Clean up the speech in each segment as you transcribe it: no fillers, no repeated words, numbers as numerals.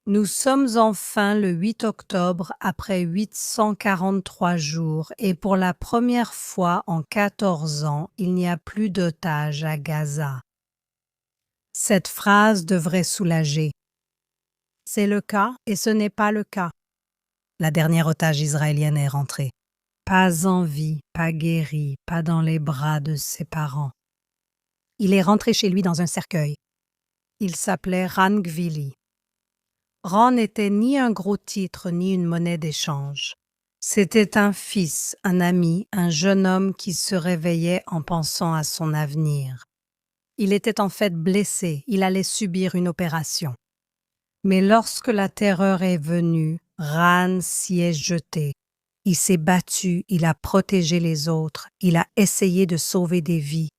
Nous sommes enfin le 8 octobre après 843 jours et pour la première fois en 14 ans, il n'y a plus d'otages à Gaza. Cette phrase devrait soulager. C'est le cas et ce n'est pas le cas. La dernière otage israélienne est rentrée. Pas en vie, pas guéri, pas dans les bras de ses parents. Il est rentré chez lui dans un cercueil. Il s'appelait Ran Gvili. Ran n'était ni un gros titre ni une monnaie d'échange. C'était un fils, un ami, un jeune homme qui se réveillait en pensant à son avenir. Il était en fait blessé, il allait subir une opération. Mais lorsque la terreur est venue, Ran s'y est jeté. Il s'est battu, il a protégé les autres, il a essayé de sauver des vies.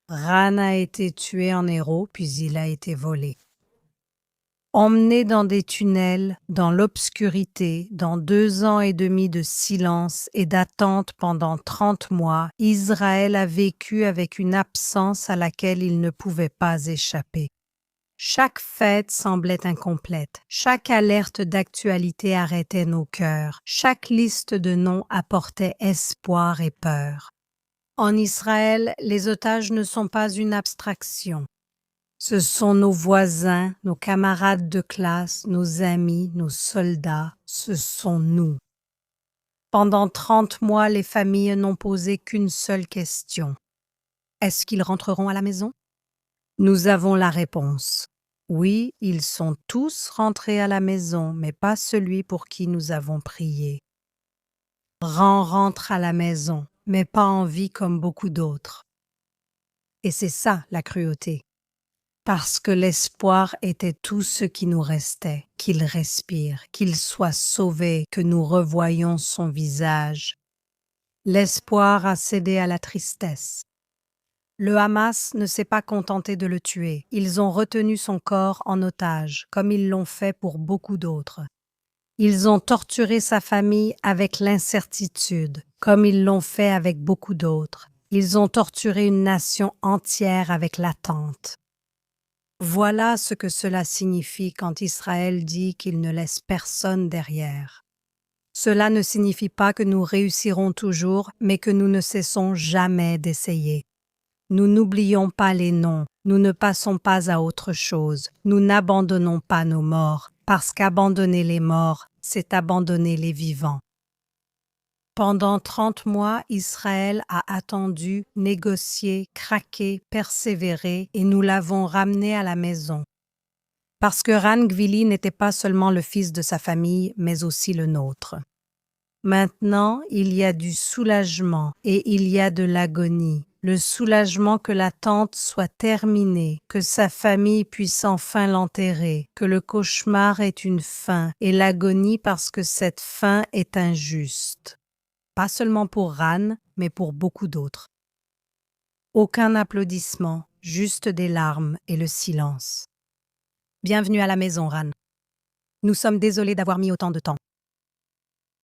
Ran a été tué en héros, puis il a été volé. Emmené dans des tunnels, dans l'obscurité, dans 2 ans et demi de silence et d'attente pendant 30 mois, Israël a vécu avec une absence à laquelle il ne pouvait pas échapper. Chaque fête semblait incomplète, chaque alerte d'actualité arrêtait nos cœurs, chaque liste de noms apportait espoir et peur. En Israël, les otages ne sont pas une abstraction. Ce sont nos voisins, nos camarades de classe, nos amis, nos soldats, ce sont nous. Pendant 30 mois, les familles n'ont posé qu'une seule question. Est-ce qu'ils rentreront à la maison? Nous avons la réponse. Oui, ils sont tous rentrés à la maison, mais pas celui pour qui nous avons prié. Ran rentre à la maison, mais pas en vie comme beaucoup d'autres. Et c'est ça la cruauté. Parce que l'espoir était tout ce qui nous restait, qu'il respire, qu'il soit sauvé, que nous revoyions son visage. L'espoir a cédé à la tristesse. Le Hamas ne s'est pas contenté de le tuer. Ils ont retenu son corps en otage, comme ils l'ont fait pour beaucoup d'autres. Ils ont torturé sa famille avec l'incertitude, comme ils l'ont fait avec beaucoup d'autres. Ils ont torturé une nation entière avec l'attente. Voilà ce que cela signifie quand Israël dit qu'il ne laisse personne derrière. Cela ne signifie pas que nous réussirons toujours, mais que nous ne cessons jamais d'essayer. Nous n'oublions pas les noms, nous ne passons pas à autre chose, nous n'abandonnons pas nos morts, parce qu'abandonner les morts, c'est abandonner les vivants. Pendant 30 mois, Israël a attendu, négocié, craqué, persévéré et nous l'avons ramené à la maison. Parce que Ran Gvili n'était pas seulement le fils de sa famille, mais aussi le nôtre. Maintenant, il y a du soulagement et il y a de l'agonie. Le soulagement que l'attente soit terminée, que sa famille puisse enfin l'enterrer, que le cauchemar ait une fin et l'agonie parce que cette fin est injuste. Pas seulement pour Ran, mais pour beaucoup d'autres. Aucun applaudissement, juste des larmes et le silence. Bienvenue à la maison, Ran. Nous sommes désolés d'avoir mis autant de temps.